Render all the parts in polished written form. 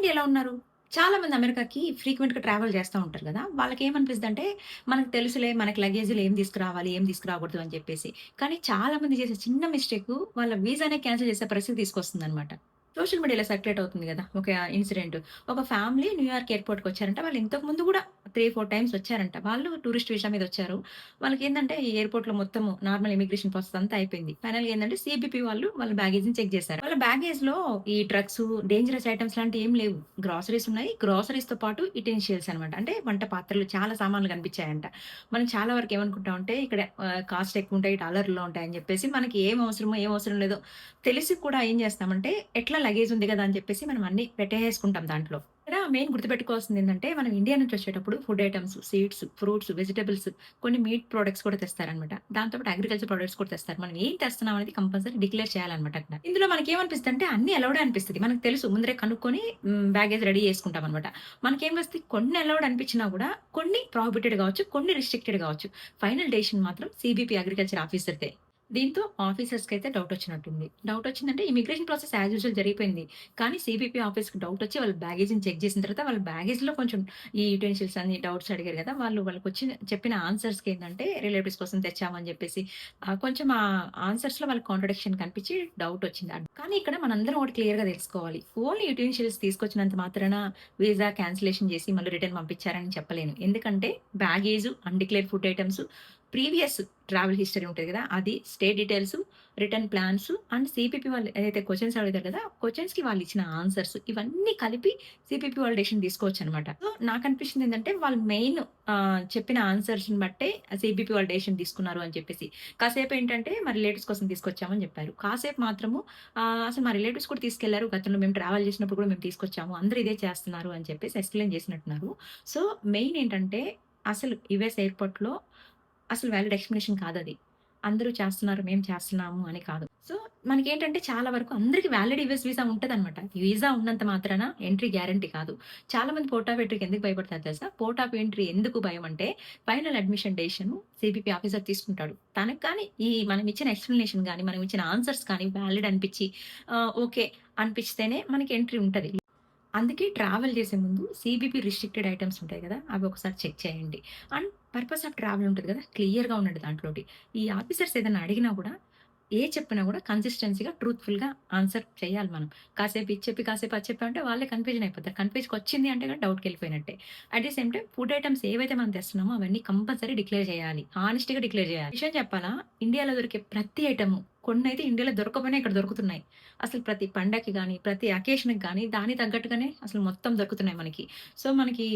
చాలామంది ఎలా ఉన్నారు? చాలామంది అమెరికాకి ఫ్రీక్వెంట్‌గా ట్రావెల్ చేస్తా ఉంటారు గదా! వాళ్ళకేమనిపిస్తదంటే, మనకు తెలుసులే మనకి లగేజ్‌లో ఏం తీసుకురావాలి, ఏం తీసుకురాకూడదు అని చెప్పేసి. కానీ చాలామంది చేసే చిన్న మిస్టేకు వాళ్ళ వీసానే క్యాన్సెల్ చేసే పరిస్థితి తీసుకొస్తుందనమాట. సోషల్ మీడియాలో సర్క్యులేట్ అవుతుంది గదా! ఒక ఇన్సిడెంట్. ఒక ఫ్యామిలీ న్యూయార్క్ ఎయిర్‌పోర్ట్‌కొచ్చారంట. వాళ్ళు ఇంతకు ముందు గూడా 3, 4 టైమ్స్ వచ్చారంట. వాళ్ళు టూరిస్ట్ వీసా మీద వచ్చారు. వాళ్ళకేందంటే ఈ ఎయిర్‌పోర్ట్‌లో మొత్తము నార్మల్ ఇమిగ్రేషన్ ప్రాసెస్ అంతా అయిపోయింది. ఫైనల్‌గా ఏందంటే సీబీపీ వాళ్ళు వాళ్ళ బ్యాగేజ్‌ని చెక్ చేశారు. వాళ్ళ బ్యాగేజ్‌లో ఈ డ్రగ్సు, డేంజరస్ ఐటెమ్స్ లాంటివి ఏం లేవు. గ్రోసరీస్ ఉన్నాయి. గ్రోసరీస్‌తో పాటు యుటెన్షియల్స్ అనమాట. అంటే వంట పాత్రలు చాలా సామాన్లు కనిపించాయంట. మనం చాలా వరకు ఏమనుకుంటామంటే ఇక్కడ కాస్ట్ ఎక్కువుంటాయి, డాలర్‌లో ఉంటాయని చెప్పేసి మనకి ఏం అవసరమో, ఏం అవసరం లేదో తెలిసి కూడా ఏం చేస్తామంటే ఎట్లా లగేజ్ ఉంది కదా అని చెప్పేసి మనం అన్నీ పెట్టేసుకుంటాం దాంట్లో. ఇక్కడ మెయిన్ గుర్తుపెట్టుకోవాల్సిందేంటంటే, మనం ఇండియా నుంచి వచ్చేటప్పుడు food items, seeds, fruits, vegetables కొన్ని మీట్ ప్రొడక్ట్స్ కూడా తెస్తారనమాట. దాంతో పాటు అగ్రికల్చర్ ప్రొడక్ట్స్ కూడా తెస్తారు. మనం ఏం తెస్తున్నాం అనేది కంపల్సరీ డిక్లేర్ చేయాలనమాట అక్కడ. ఇందులో మనకేమనిపిస్తదంటే అన్నీ అలౌడే అనిపిస్తది. మనకు తెలుసు ముందరే కనుక్కొని బ్యాగేజ్ రెడీ చేసుకుంటామనమాట. మనకేమొస్తది కొన్ని అలౌడ్ అనిపించినా కూడా కొన్ని ప్రొహిబిటెడ్ కావచ్చు, కొన్ని రిస్ట్రిక్టెడ్ కావచ్చు. ఫైనల్ డెసిషన్ మాత్రం సీబీపీ అగ్రికల్చర్ ఆఫీసర్‌దే. దీంతో ఆఫీసర్స్‌కైతే డౌటొచ్చినట్టుంది. డౌటొచ్చిందంటే ఇమిగ్రేషన్ ప్రాసెస్ యాజ్ యూజువల్ జరిగిపోయింది. కానీ సీబీపీ ఆఫీస్‌కి డౌటొచ్చి వాళ్ళ బ్యాగేజ్‌ని చెక్ చేసిన తర్వాత వాళ్ళ బ్యాగేజ్‌లో కొంచెం ఈ యుటెన్షిల్స్ అని డౌట్స్ అడిగారు గదా! వాళ్ళకొచ్చిన చెప్పిన ఆన్సర్స్‌కి ఏందంటే రిలేటివ్స్ కోసం తెచ్చామని జెప్పేసి కొంచెం ఆన్సర్స్‌లో వాళ్ళకి కాంట్రడిక్షన్ కనిపించి డౌటొచ్చింది. కానీ ఇక్కడ మనందరం ఒకటి క్లియర్‌గా తెలుసుకోవాలి. ఓన్లీ యుటెన్షిల్స్ తీసుకొచ్చినంత మాత్రాన వీసా క్యాన్సిలేషన్ జేసి మళ్ళీ రిటర్న్ పంపించారని చెప్పలేను. ఎందుకంటే baggage, undeclared food items, previous travel history ఉంటది గదా! అది, stay details, return plans and CPP వాళ్ళు ఏదైతే క్వెషన్స్ అడుగుతారు కదా! క్వెషన్స్‌కి వాళ్ళిచ్చిన ఆన్సర్స్ ఇవన్నీ కలిపి సీపీపీ వాళ్ళు డెసిషన్ తీసుకోవచ్చనమాట. సో, నాకనిపించిందేంటంటే వాళ్ళు మెయిన్ చెప్పిన ఆన్సర్స్‌ని బట్టే సీపీపీ వాళ్ళు డెసిషన్ తీసుకున్నారు అని చెప్పేసి. కాసేపేంటంటే మా రిలేటివ్స్ కోసం తీసుకొచ్చామని జెప్పారు. కాసేపు మాత్రము అసలు మా రిలేటివ్స్ కూడా తీసుకెళ్లారు. గతంలో మేము ట్రావెల్ చేసినప్పుడు కూడా మేము తీసుకొచ్చాము. అందరూ ఇదే చేస్తున్నారు అని చెప్పేసి ఎక్స్‌ప్లెయిన్ చేసినట్టున్నారు. సో, మెయిన్ ఏంటంటే అసలు యూఎస్ ఎయిర్‌పోర్ట్‌లో అసలు వాలిడ్ ఎక్స్‌ప్లనేషన్ కాదది. అందరూ చేస్తున్నారు, మేము చేస్తున్నాము అని కాదు. సో, మనకేంటంటే చాలా వరకు అందరికి వాలిడ్ యూఎస్ వీసా ఉంటదనమాట. వీసా ఉన్నంత మాత్రాన ఎంట్రీ గ్యారంటీ కాదు. చాలా మంది పోర్ట్ ఆఫ్ ఎంట్రీకి ఎందుకు భయపడతారో తెలుసా? పోర్ట్ ఆఫ్ ఎంట్రీ ఎందుకు భయం అంటే final admission decision CBP officer తీసుకుంటాడు. తనకు కానీ ఈ మనం ఇచ్చిన ఎక్స్‌ప్లనేషన్ గాని, మనం ఇచ్చిన ఆన్సర్స్ కానీ వాలిడ్ అనిపిచ్చి ఓకే అనిపిస్తేనే మనకి ఎంట్రీ ఉంటది. అందుకే ట్రావెల్ చేసే ముందు సీబీపీ రిస్ట్రిక్టెడ్ ఐటెమ్స్ ఉంటాయి గదా! అవి ఒకసారి చెక్ చేయండి. అండ్ పర్పస్ ఆఫ్ ట్రావెల్ ఉంటది గదా! క్లియర్‌గా ఉండండి దాంట్లోటి. ఈ ఆఫీసర్స్ ఏదైనా అడిగినా గూడా, చెప్పినా గూడా కన్సిస్టెన్సీగా, ట్రూత్‌ఫుల్‌గా ఆన్సర్ చేయాలి మనం. కాసేపు ఇది చెప్పి, కాసేపు అది చెప్పామంటే వాళ్ళే కన్‌ఫ్యూజన్ అయిపోతారు. కన్‌ఫ్యూజ్‌కొచ్చింది అంటే గనుక డౌట్‌కెళ్ళిపోయినట్టే. At the same time food items ఏవైతే మనం తెస్తున్నామో అవన్నీ కంపల్సరీ డిక్లేర్ చేయాలి. హానెస్ట్‌గా డిక్లేర్ చేయాలి. విషయం చెప్పాలా? ఇండియాలో దొరికే ప్రతి ఐటెము కొన్నైతే ఇండియాలో దొరకకపోయినా ఇక్కడ దొరుకుతున్నాయి. అసలు ప్రతి పండగకి గాని, ప్రతి అకేషన్‌కి గాని దానికి తగ్గట్టుగానే అసలు మొత్తం దొరుకుతున్నాయి మనకి. సో, మనకి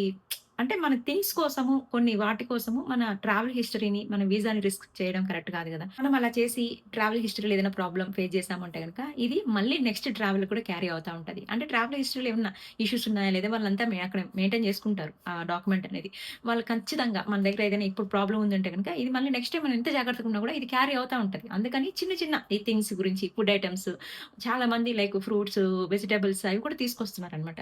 అంటే మన థింగ్స్ కోసము, కొన్ని వాటి కోసము మన ట్రావెల్ హిస్టరీని, మన వీసాని రిస్క్ చేయడం కరెక్ట్ కాదు గదా! మనం అలా చేసి ట్రావెల్ హిస్టరీలో ఏదైనా ప్రాబ్లమ్ ఫేస్ చేశామంటే గనక, ఇది మళ్ళీ నెక్స్ట్ ట్రావెల్ కూడా క్యారీ అవుతా ఉంటది. అంటే ట్రావెల్ హిస్టరీలో ఏమన్నా ఇష్యూస్ ఉన్నాయా? లేదా వాళ్ళంతా అక్కడ మెయింటైన్ చేసుకుంటారు. ఆ డాక్యుమెంట్ అనేది. వాళ్ళు ఖచ్చితంగా మన దగ్గర ఏదైనా ఇప్పుడు ప్రాబ్లమ్ ఉందంటే గనక, ఇది మళ్ళీ నెక్స్ట్ టైమ్ మనం ఎంత జాగ్రత్తగా ఉన్నా కూడా ఇది క్యారీ అవుతా ఉంటది. అందుకని చిన్న చిన్న ఈ థింగ్స్ గురించి ఫుడ్ ఐటెమ్స్ చాలా మంది లైక్ ఫ్రూట్స్, వెజిటబుల్స్ అవి కూడా తీసుకొస్తున్నారనమాట.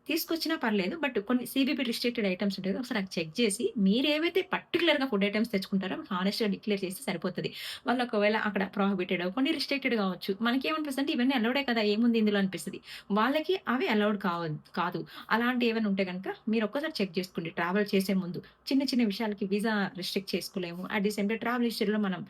తీసుకొచ్చినా పర్లేదు. బట్ కొన్ని సీబీపీ రిస్ట్రిక్టెడ్ ఐటెమ్స్ ఉంటాయి కదా! ఒకసారి అది చెక్ చేసి మీరేవైతే పర్టిక్యులర్‌గా ఫుడ్ ఐటెమ్స్ తెచ్చుకుంటారో అవి హానెస్ట్‌గా డిక్లేర్ చేస్తే సరిపోతది. వాళ్ళు ఒకవేళ అక్కడ ప్రొహిబిటెడ్ కొన్ని రిస్ట్రిక్టెడ్ కావచ్చు. మనకేమనిపిస్తదంటే ఇవన్నీ అలౌడే కదా! ఏముంది ఇందులో అనిపిస్తది. వాళ్ళకి అవి అలౌడ్ కాదు. అలాంటివి ఏవైనా ఉంటే గనుక మీరు ఒక్కసారి చెక్ చేసుకోండి ట్రావెల్ చేసే ముందు. చిన్న చిన్న విషయాలకి వీసా రిస్ట్రిక్ట్ చేసుకోలేము. At the same time travel హిస్టరీలో మనం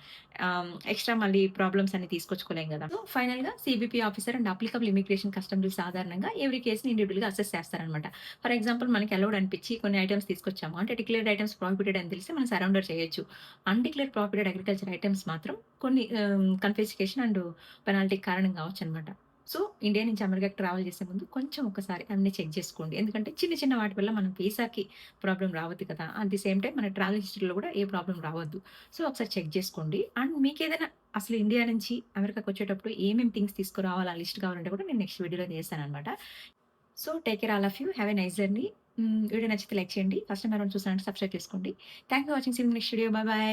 ఎక్స్‌ట్రా మళ్ళీ ప్రాబ్లమ్స్ అన్ని తీసుకొచ్చుకోలేం గదా! సో, ఫైనల్‌గా CBP officer and applicable immigration custom rules సాధారణంగా ఎవ్రి కేస్‌ని ఇండివిడ్యువల్‌గా అసెస్ చేస్తారనమాట. ఫర్ ఎగ్జాంపుల్ మనకి అలౌడ్ అనిపిచ్చి కొన్ని ఐటెమ్స్ తీసుకొచ్చాము. అంటే డిక్లేర్డ్ ఐటెమ్స్ ప్రొహిబిటెడ్ అని తెలిసి మనం సరెండర్ చేయొచ్చు. అన్‌డిక్లేర్డ్ ప్రొహిబిటెడ్ అగ్రికల్చర్ ఐటెమ్స్ మాత్రం కొన్ని కన్ఫిస్కేషన్ అండ్ పెనాల్టీకి కారణం కావచ్చనమాట. సో, ఇండియా నుంచి అమెరికాకి ట్రావెల్ చేసే ముందు కొంచెం ఒకసారి అన్నీ చెక్ జేసుకోండి. ఎందుకంటే చిన్న చిన్న వాటి వల్ల మనం వీసాకి ప్రాబ్లమ్ రావద్దు కదా! అట్ ది సేమ్ టైమ్ మన ట్రావెల్ హిస్టరీలో గూడా ఏ ప్రాబ్లమ్ రావద్దు. సో, ఒకసారి చెక్ జేసుకోండి. అండ్ మీకేదైనా అసలు ఇండియా నుంచి అమెరికాకొచ్చేటప్పుడు ఏమేం థింగ్స్ తీసుకురావాలా లిస్ట్ కావాలంటే కూడా నేను నెక్స్ట్ వీడియోలో చేస్తాననమాట. So, take care all of you. Have a nice journey. Video నచ్చితే లైక్ చేయండి. ఫస్ట్ టైమ్ ఎవరైనా చూసారంటే సబ్స్క్రైబ్ చేసుకోండి. Thank you for watching. See you in next video. Bye by.